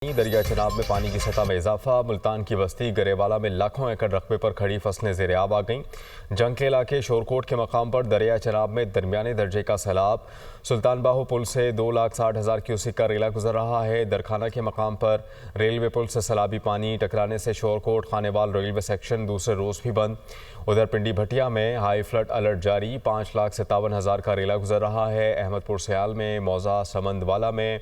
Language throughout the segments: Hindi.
दरिया चनाब में पानी की सतह में इजाफा। मुल्तान की बस्ती गरेवाला में लाखों एकड़ रकबे पर खड़ी फसलें ज़ेर आब आ गईं। जंग के इलाके शोरकोट के मकाम पर दरिया चनाब में दरमियाने दर्जे का सैलाब। सुल्तान बाहू पुल से 2,60,000 क्यूसिक का रेला गुजर रहा है। दरखाना के मकाम पर रेलवे पुल से सैलाबी पानी टकराने से शोरकोट खानेवाल रेलवे सेक्शन दूसरे रोज़ भी बंद। उधर पिंडी भटिया में हाई फ्लड अलर्ट जारी। 5,57,000 का रेला गुजर रहा है। अहमदपुर सयाल में, मौजा समंदवाला में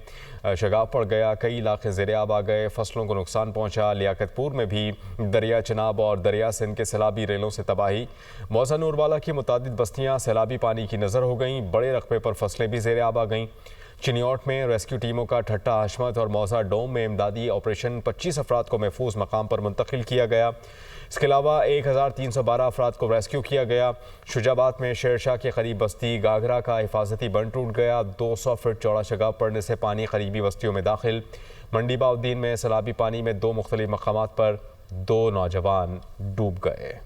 शगाफ पड़ गया। कई इलाके ज़ेर आब आ गए। फसलों को नुकसान पहुंचा। लियाकतपुर में भी दरिया चनाब और दरिया सिंध के सैलाबी रेलों से तबाही। मौजा नूरवाला की मुतादिद बस्तियां सैलाबी पानी की नज़र हो गईं। बड़े रकबे पर फसलें भी ज़ेर आब आ गईं। चिनियोट में रेस्क्यू टीमों का ठट्टा हशमत और मौजा डोम में इमदादी ऑपरेशन। 25 अफराद को महफूज मकाम पर मुंतकिल किया गया। इसके अलावा 1,312 अफराद को रेस्क्यू किया गया। शुजाबाद में शेरशाह के करीब बस्ती गागरा का हिफाजती बंद टूट गया। 200 फीट चौड़ा शगाफ पड़ने से पानी करीबी बस्तियों में दाखिल। मंडी बाउद्दीन में सैलाबी पानी में 2 मुख्तलिफ मकामात पर 2 नौजवान डूब गए।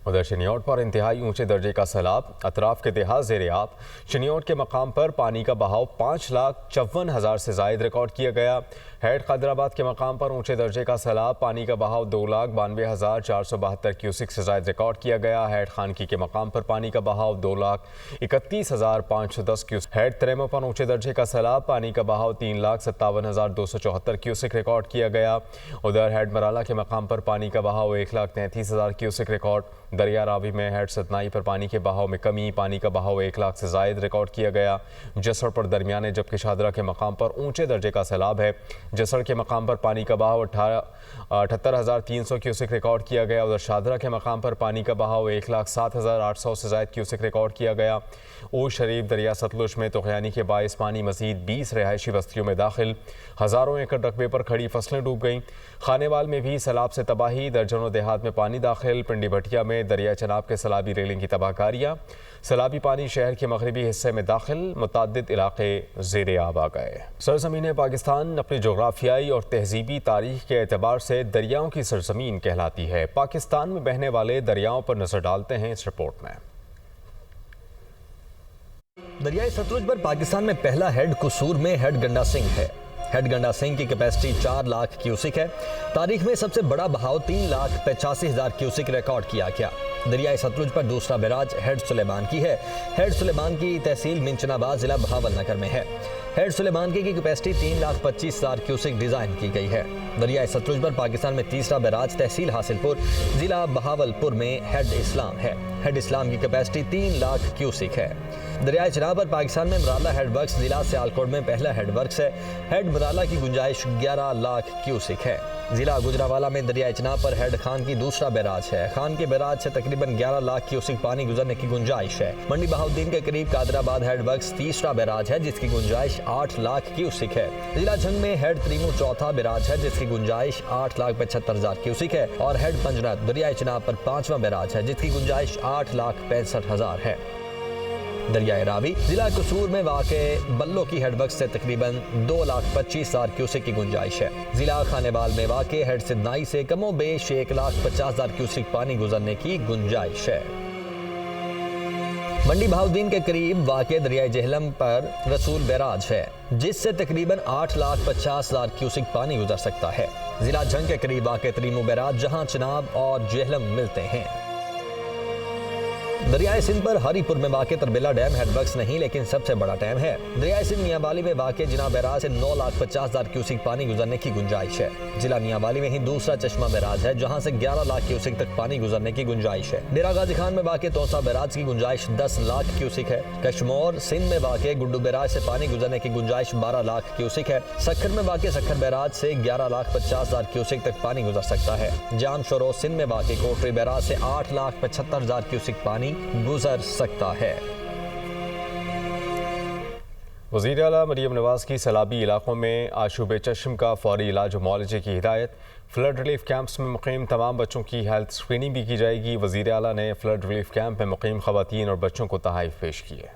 उधर चिनियोट पर इंतहाई ऊंचे दर्जे का सैलाब। अतराफ के देहात ज़ेर आब। चिनियोट के मकाम पर पानी का बहाव 5,54,000 से जायद रिकॉर्ड किया गया। हेड खैदराबाद के मकाम पर ऊंचे दर्जे का सैलाब। पानी का बहाव 2,92,472 क्यूसिक से जायद रिकॉर्ड किया गया। हेड खानकी के मकाम पर पानी का बहाव 2,31,510 क्यूसिक। हेड त्रेमो पर ऊंचे दर्जे का सैलाब। पानी का बहाव 3,57,274 क्यूसिक रिकॉर्ड किया गया। उधर हेड मराला के मकाम पर पानी का बहाव 1,33,000 क्यूसिक रिकॉर्ड। दरिया रावी में हेड सतनाई पर पानी के बहाव में कमी। पानी का बहाव 1 लाख से जायद रिकॉर्ड किया गया। जसड़ पर दरमियाने जबकि शादरा के मकाम पर ऊंचे दर्जे का सैलाब है। जसड़ के मकाम पर पानी का बहाव 78,300 क्यूसिक रिकॉर्ड किया गया। उधर शादरा के मकाम पर पानी का बहाव 1,07,800 से जायद क्यूसिक रिकॉर्ड किया गया। ऊज शरीफ दरिया सतलुज में तूफ़ानी के बायस पानी मजीद 20 रिहायशी बस्तियों में दाखिल। हज़ारों एकड़ रकबे पर खड़ी फसलें डूब गईं। खानेवाल में भी सैलाब से तबाही। दर्जनों देहात में पानी दाखिल। पिंडी भटिया में दरिया चनाब के सैलाबी रेलिंग की तबाहकारियाँ। सैलाबी पानी शहर के मगरबी हिस्से में दाखिल। मुतअद्दिद इलाके ज़ेर आब आ गए। सरज़मीन पाकिस्तान अपनी जोग्राफियाई और तहजीबी तारीख के एतबार से दरियाओं की सरजमीन कहलाती है। पाकिस्तान में बहने वाले दरियाओं पर नजर डालते हैं इस रिपोर्ट में। दरियाई सतलुज पर पाकिस्तान में पहला हेड कसूर में हेड गंडा सिंह है। हेड गंडा सिंह की कैपेसिटी 4 लाख क्यूसिक है। तारीख में सबसे बड़ा बहाव 3,85,000 क्यूसिक रिकॉर्ड किया गया। दरियाई सतलुज पर दूसरा बैराज हेड सुलेमान की है। हेड सुलेमान की तहसील मिंचनाबाद जिला बहावलनगर में है। हेड सुलेमान की कैपेसिटी 3,25,000 क्यूसिक डिजाइन की गई है। दरियाई सतलुज पर पाकिस्तान में तीसरा बैराज तहसील हासिलपुर जिला बहावलपुर में हेड इस्लाम है। हेड इस्लाम की कैपेसिटी 3 लाख क्यूसिक है। दरियाई चनाब पर पाकिस्तान में मराला हेड वर्क्स जिला सियालकोट में पहला हेड वर्क्स है। हेड मराला की गुंजाइश 11 लाख क्यूसिक है। जिला गुजरावाला में दरियाई चनाब पर हेड खान की दूसरा बैराज है। खान के बैराज से तकरीबन 11 लाख क्यूसिक पानी गुजरने की गुंजाइश है। मंडी बहाउद्दीन के करीब कादराबाद हेड वर्क्स तीसरा बैराज है जिसकी गुंजाइश 8 लाख क्यूसिक है। जिला जंग में हेड त्रीमू चौथा बैराज है जिसकी गुंजाइश 8,75,000 क्यूसिक है। और हेड पंजरत दरियाई चनाब पर 5वां बैराज है जिसकी गुंजाइश 8,65,000 है। दरियाई रावी जिला कसूर में वाक़े बल्लो की हेडवर्क से तकरीबन 2,25,000 क्यूसिक की गुंजाइश है। जिला खानेवाल में वाक़े हेड सिदनाई से कमो बेश 1,50,000 क्यूसिक पानी गुजरने की गुंजाइश है। मंडी बहाउद्दीन के करीब वाक़े दरियाई जेहलम पर रसूल बैराज है जिससे तकरीबन 8,50,000 क्यूसिक पानी गुजर सकता है। जिला जंग के करीब वाक़े त्रीमू बैराज जहां चिनाब और जेहलम मिलते हैं। दरियाई सिंध पर हरीपुर में वाक़े तरबेला डैम हेडवर्क्स नहीं लेकिन सबसे बड़ा डैम है। दरियाई सिंध मियांवाली में वाक़े जिना बैराज से 9,50,000 क्यूसिक पानी गुजरने की गुंजाइश है। जिला मियांवाली में ही दूसरा चश्मा बैराज है जहां से 11 लाख क्यूसिक तक पानी गुजरने की गुंजाइश है। डेरा गाजी खान में वाक़े तौसा बैराज की गुंजाइश 10 लाख क्यूसिक है। कश्मोर सिंध में वाक़े गुड्डू बैराज से पानी गुजरने की गुंजाइश 12 लाख क्यूसिक है। सखर में वाक़े सखर बैराज से 11,50,000 क्यूसिक तक पानी गुजर सकता है। जाम शोरो सिंध में वाक़े कोटरी बैराज से 8,75,000 क्यूसिक पानी गुजर सकता है। वज़ीर आला मरियम नवाज की सैलाबी इलाकों में आशूब चश्म का फौरी इलाज और मुआलजे की हिदायत। फ्लड रिलीफ कैंप्स में मुकीम तमाम बच्चों की हेल्थ स्क्रीनिंग भी की जाएगी। वज़ीर आला ने फ्लड रिलीफ कैंप में मुकीम ख़वातीन और बच्चों को तोहफ़े पेश किए।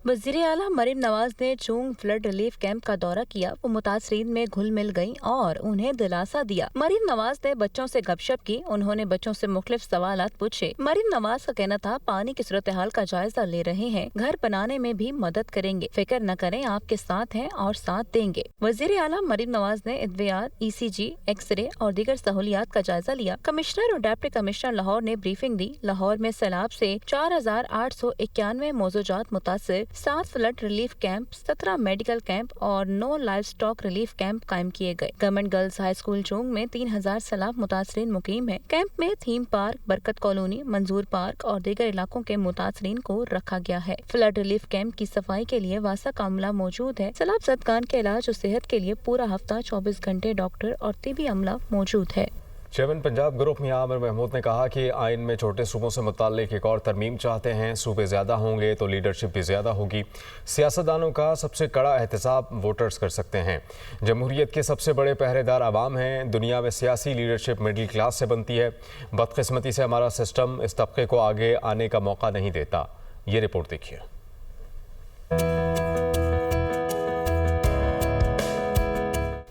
वज़ीर आला मरीम नवाज ने चोंग फ्लड रिलीफ कैंप का दौरा किया। वो मुतासरीन में घुल मिल गयी और उन्हें दिलासा दिया। मरीम नवाज ने बच्चों से गपशप की। उन्होंने बच्चों से मुख्तलिफ सवालात पूछे। मरीम नवाज का कहना था पानी की सूरत हाल का जायजा ले रहे हैं, घर बनाने में भी मदद करेंगे, फिक्र न करें, आपके साथ हैं और साथ देंगे। वज़ीर आला मरीम नवाज ने अद्वियात, ECG, एक्सरे और दीगर सहूलियात का जायजा लिया। कमिश्नर और डिप्टी कमिश्नर लाहौर ने ब्रीफिंग दी। लाहौर में सैलाब से 4891 मौजूजात मुतासिर, 7 flood relief camp, 17 medical camp और 9 लाइव स्टॉक रिलीफ कैंप कायम किए गए। गवर्नमेंट गर्ल्स हाई स्कूल चोंग में 3000 सैलाब मुतासरीन मुकीम है। कैंप में थीम पार्क, बरकत कॉलोनी, मंजूर पार्क और दीगर इलाकों के मुतासरीन को रखा गया है। फ्लड रिलीफ कैंप की सफाई के लिए वासा का अमला मौजूद है। सैलाब ज़दगान के इलाज और सेहत के लिए पूरा हफ्ता 24 घंटे डॉक्टर और तिबी अमला मौजूद है। चेयरमैन पंजाब ग्रुप मियां आमिर महमूद ने कहा कि आइन में छोटे सूबों से मुताल्लिक एक और तरमीम चाहते हैं। सूबे ज़्यादा होंगे तो लीडरशिप भी ज़्यादा होगी। सियासतदानों का सबसे कड़ा एहतसाब वोटर्स कर सकते हैं। जमहूरियत के सबसे बड़े पहरेदार आवाम हैं। दुनिया में सियासी लीडरशिप मिडिल क्लास से बनती है। बदकिस्मती से हमारा सिस्टम इस तबके को आगे आने का मौका नहीं देता। ये रिपोर्ट देखिए।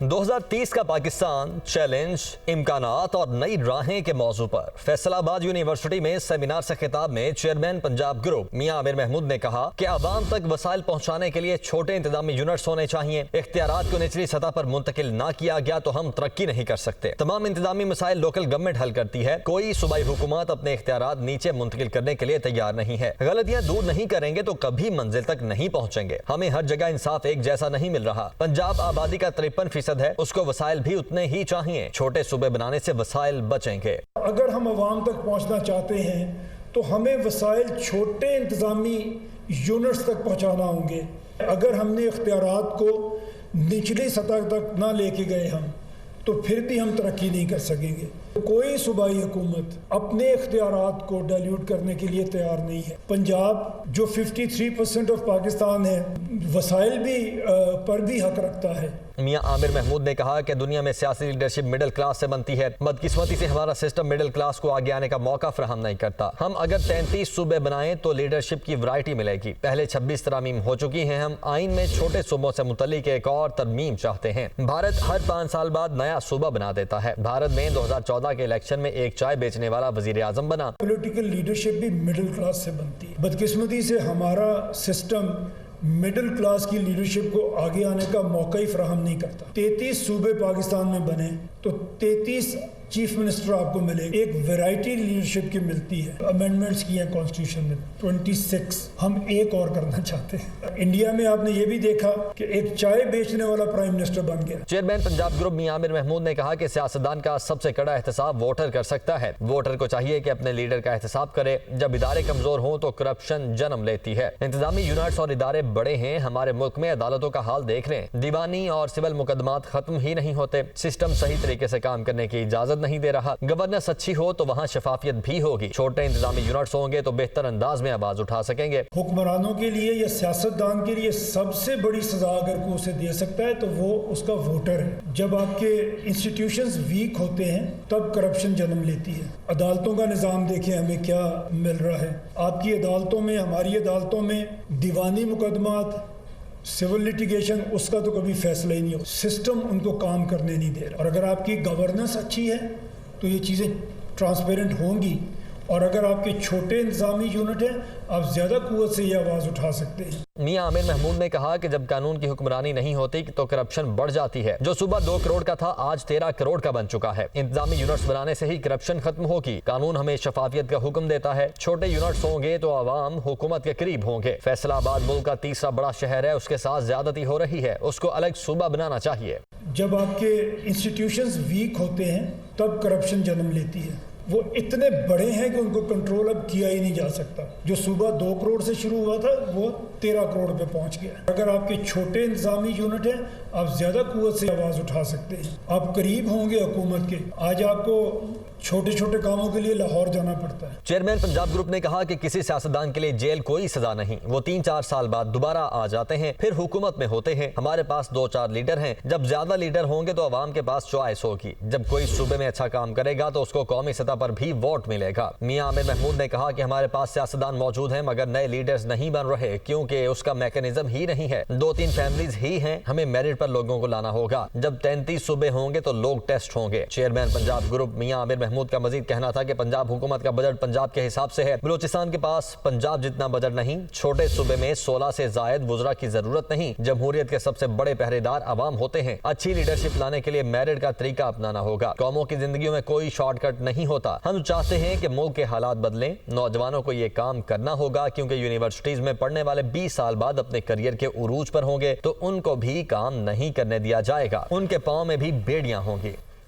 2030 का पाकिस्तान, चैलेंज, इम्कानात और नई राहें के मौजू पर फैसलाबाद यूनिवर्सिटी में सेमिनार से खिताब में चेयरमैन पंजाब ग्रुप मियां आमिर महमूद ने कहा कि आवाम तक वसाइल पहुंचाने के लिए छोटे इंतजामी यूनिट्स होने चाहिए। इख्तियारात को निचली सतह पर मुंतकिल ना किया गया तो हम तरक्की नहीं कर सकते। तमाम इंतजामी मसाइल लोकल गवर्नमेंट हल करती है। कोई सूबाई हुकूमत अपने इख्तियारात नीचे मुंतकिल करने के लिए तैयार नहीं है। गलतियां दूर नहीं करेंगे तो कभी मंजिल तक नहीं पहुंचेंगे। हमें हर जगह इंसाफ एक जैसा नहीं मिल रहा। पंजाब आबादी का 53% है, उसको वसाइल भी उतने ही चाहिए। छोटे सूबे बनाने से वसाइल बचेंगे। अगर हम अवाम तक पहुंचना चाहते हैं तो हमें वसाइल छोटे इंतजामी यूनिट्स तक पहुंचाना होंगे। अगर हमने इख्तियारात को निचली सतह तक ना लेके गए हम तो फिर भी हम तरक्की नहीं कर सकेंगे। कोई सूबाई हुकूमत अपने इख्तियारात को डाइल्यूट करने के लिए तैयार नहीं है। पंजाब जो 53% ऑफ पाकिस्तान है, वसाइल भी पर भी हक रखता है। मियां आमिर महमूद ने कहा कि दुनिया में सियासी लीडरशिप मिडिल क्लास से बनती है। बदकिस्मती से हमारा सिस्टम मिडिल क्लास को आगे आने का मौका फराहम नहीं करता। हम अगर 33 सूबे बनाएं तो लीडरशिप की वैरायटी मिलेगी। पहले 26 तरमीम हो चुकी हैं। हम आइन में छोटे सूबों से मुतल्लिक एक और तरमीम चाहते हैं। भारत हर 5 साल बाद नया सूबा बना देता है। भारत में 2014 के इलेक्शन में एक चाय बेचने वाला वजीर आजम बना। पॉलिटिकल लीडरशिप भी मिडिल क्लास से बनती है। बदकिस्मती से हमारा सिस्टम मिडिल क्लास की लीडरशिप को आगे आने का मौका ही फराहम नहीं करता। 33 सूबे पाकिस्तान में बने तो 33 चीफ मिनिस्टर आपको मिले। एक वैरायटी लीडरशिप की मिलती है। अमेंडमेंट्स किए हैं कॉन्स्टिट्यूशन में 26, हम एक और करना चाहते हैं। इंडिया में आपने ये भी देखा कि एक चाय बेचने वाला प्राइम मिनिस्टर बन गया। चेयरमैन पंजाब ग्रुप मियां आमिर महमूद ने कहा कि सियासतदान का सबसे कड़ा एहतसाब वोटर कर सकता है। वोटर को चाहिए कि अपने लीडर का एहतसाब करे। जब इदारे कमजोर हों तो करप्शन जन्म लेती है। इंतजामी यूनिट्स और इदारे बड़े हैं। हमारे मुल्क में अदालतों का हाल देख लें। दीवानी और सिविल मुकदमात खत्म ही नहीं होते। सिस्टम सही तरीके से काम करने की इजाजत नहीं दे रहा। गवर्नेंस अच्छी हो तो वहाँ शफाफियत भी होगी। छोटे इंतजामी यूनिट्स होंगे तो बेहतर अंदाज में आवाज उठा सकेंगे। हुक्मरानों के लिए या सियासतदान के लिए सबसे बड़ी सजा अगर कोई उसे दे सकता है तो वो उसका वोटर है। जब आपके इंस्टीट्यूशंस वीक होते हैं तब करप्शन जन्म लेती है। अदालतों का निज़ाम देखें हमें क्या मिल रहा है। आपकी अदालतों में, हमारी अदालतों में दीवानी मुकदमात, सिविल लिटिगेशन, उसका तो कभी फैसला ही नहीं हो। सिस्टम उनको काम करने नहीं दे रहा। और अगर आपकी गवर्नेंस अच्छी है तो ये चीज़ें ट्रांसपेरेंट होंगी। और अगर आपके छोटे इंतजामी यूनिट हैं, आप ज्यादा कुव्वत से ये आवाज उठा सकते हैं। मियां आमिर महमूद ने कहा कि जब कानून की हुक्मरानी नहीं होती तो करप्शन बढ़ जाती है। जो सुबह 2 करोड़ का था आज 13 करोड़ का बन चुका है। इंतजामी यूनिट्स बनाने से ही करप्शन खत्म होगी। कानून हमें शफाफियत का हुक्म देता है। छोटे यूनिट्स होंगे तो आवाम हुकूमत के करीब होंगे। फैसलाबाद मुल्क का तीसरा बड़ा शहर है, उसके साथ ज्यादती हो रही है, उसको अलग सूबा बनाना चाहिए। जब आपके इंस्टीट्यूशंस वीक होते हैं तब करप्शन जन्म लेती है। वो इतने बड़े हैं कि उनको कंट्रोल अब किया ही नहीं जा सकता। जो सूबा 2 करोड़ से शुरू हुआ था वो 13 करोड़ पे पहुंच गया। अगर आपके छोटे इंतजामी यूनिट हैं, आप ज्यादा कुव्वत से आवाज उठा सकते हैं, आप करीब होंगे हुकूमत के। आज आपको छोटे छोटे कामों के लिए लाहौर जाना पड़ता है। चेयरमैन पंजाब ग्रुप ने कहा कि किसी सियासतदान के लिए जेल कोई सजा नहीं, वो 3-4 साल बाद दोबारा आ जाते हैं, फिर हुकूमत में होते हैं। हमारे पास 2-4 लीडर हैं, जब ज्यादा लीडर होंगे तो अवाम के पास चॉइस होगी। जब कोई सूबे में अच्छा काम करेगा तो उसको कौमी सतह पर भी वोट मिलेगा। मियां आमिर महमूद ने कहा कि हमारे पास सियासतदान मौजूद हैं मगर नए लीडर्स नहीं बन रहे क्योंकि उसका मैकेनिज्म ही नहीं है। 2-3 फैमिलीज ही हैं, हमें मेरिट पर लोगों को लाना होगा। जब 33 सूबे होंगे तो लोग टेस्ट होंगे। चेयरमैन पंजाब ग्रुप मियां आमिर महमूद का मजीद कहना था कि पंजाब हुकूमत का बजट पंजाब के हिसाब से है। बलूचिस्तान के पास पंजाब जितना बजट नहीं, छोटे सूबे में 16 से जायद वुज़रा की जरूरत नहीं। जमहूरियत के सबसे बड़े पहरेदार अवाम होते हैं। अच्छी लीडरशिप लाने के लिए मेरिट का तरीका अपनाना होगा। कौमों की जिंदगी में कोई शॉर्टकट नहीं होता। हम चाहते हैं कि मुल्क के हालात बदलें। नौजवानों को ये काम करना होगा क्योंकि यूनिवर्सिटीज में पढ़ने वाले 20 साल बाद अपने करियर के उरूज पर होंगे तो उनको भी काम नहीं करने दिया जाएगा, उनके पांव में भी बेड़ियां होंगी।